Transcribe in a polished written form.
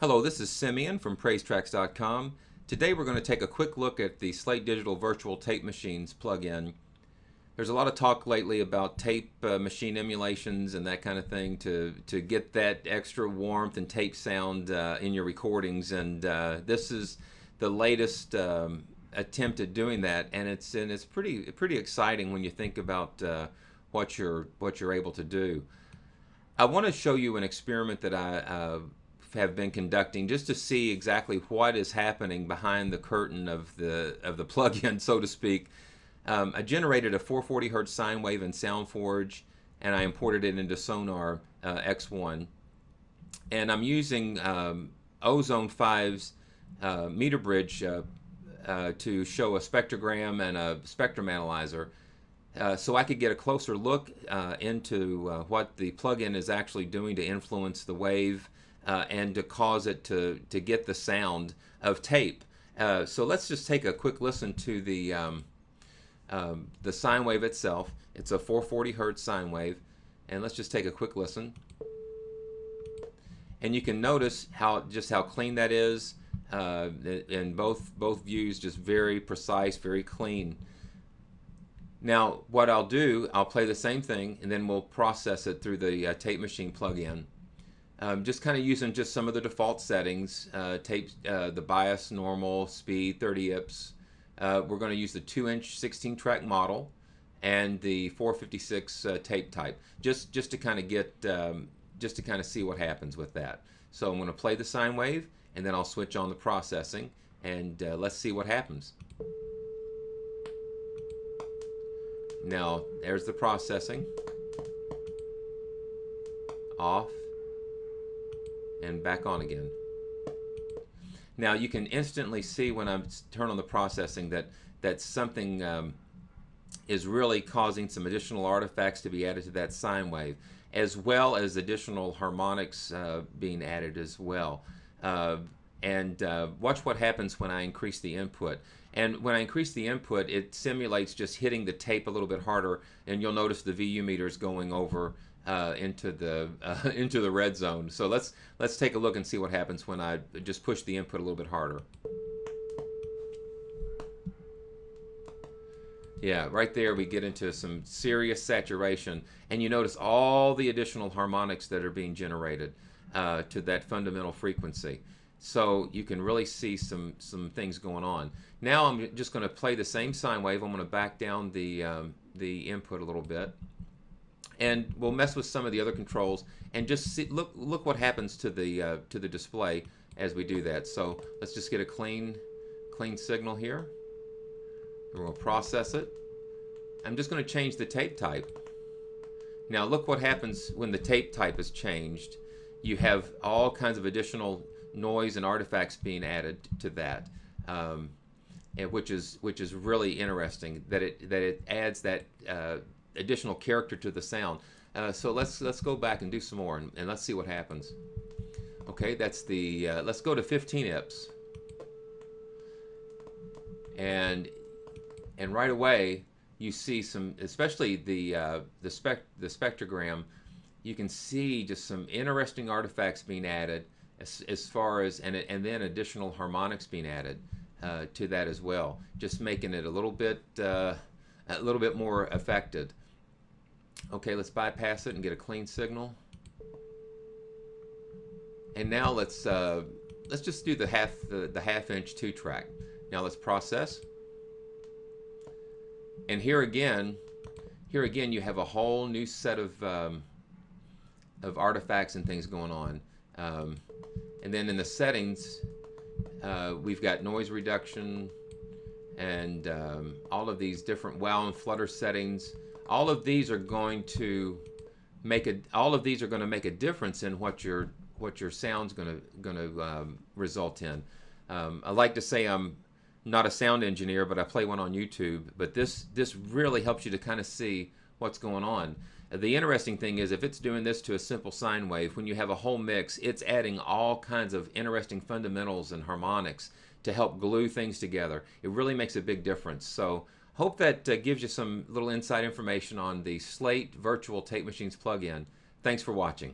Hello, this is Simeon from PraiseTracks.com. Today we're going to take a quick look at the Slate Digital Virtual Tape Machines plugin. There's a lot of talk lately about tape machine emulations and that kind of thing to get that extra warmth and tape sound in your recordings, and this is the latest attempt at doing that, and it's pretty exciting when you think about what you're able to do. I want to show you an experiment that I have been conducting just to see exactly what is happening behind the curtain of the plugin, so to speak. I generated a 440 hertz sine wave in SoundForge, and I imported it into Sonar X1. And I'm using Ozone 5's meter bridge to show a spectrogram and a spectrum analyzer, so I could get a closer look into what the plugin is actually doing to influence the wave and to cause it to get the sound of tape. So let's just take a quick listen to the sine wave itself. It's a 440 hertz sine wave, and let's just take a quick listen. And you can notice how clean that is. In both views, just very precise, very clean. Now, what I'll do, I'll play the same thing, and then we'll process it through the tape machine plugin. Just kind of using just some of the default settings, the bias, normal, speed, 30 IPS. We're going to use the 2-inch 16-track model and the 456 tape type, just to kind of get, just to kind of see what happens with that. So I'm going to play the sine wave, and then I'll switch on the processing, and let's see what happens. Now, there's the processing. Off. And back on again. Now you can instantly see when I turn on the processing that something is really causing some additional artifacts to be added to that sine wave, as well as additional harmonics being added as well. Watch what happens when I increase the input. And when I increase the input, it simulates just hitting the tape a little bit harder, and you'll notice the VU meters going over into the red zone. So let's take a look and see what happens when I just push the input a little bit harder. Yeah, right there we get into some serious saturation, and you notice all the additional harmonics that are being generated to that fundamental frequency. So you can really see some things going on. Now I'm just going to play the same sine wave. I'm going to back down the input a little bit, and we'll mess with some of the other controls and just see, look what happens to the display as we do that. So let's just get a clean signal here. And we'll process it. I'm just going to change the tape type. Now look what happens when the tape type is changed. You have all kinds of additional noise and artifacts being added to that, and which is really interesting. That it adds that additional character to the sound. So let's go back and do some more, and let's see what happens. Okay, that's the let's go to 15 IPS, and right away you see some, especially the spectrogram. You can see just some interesting artifacts being added as far as and then additional harmonics being added to that as well, just making it a little bit more affected. Okay, let's bypass it and get a clean signal. And now let's just do the half-inch 2-track. Now let's process. And here again you have a whole new set of artifacts and things going on. And then in the settings, we've got noise reduction and all of these different wow and flutter settings. All of these are going to make a difference in what your sound's going to result in. I like to say I'm not a sound engineer, but I play one on YouTube. But this really helps you to kind of see what's going on. The interesting thing is, if it's doing this to a simple sine wave, when you have a whole mix, it's adding all kinds of interesting fundamentals and harmonics to help glue things together. It really makes a big difference. So hope that gives you some little inside information on the Slate Virtual Tape Machines plugin. Thanks for watching.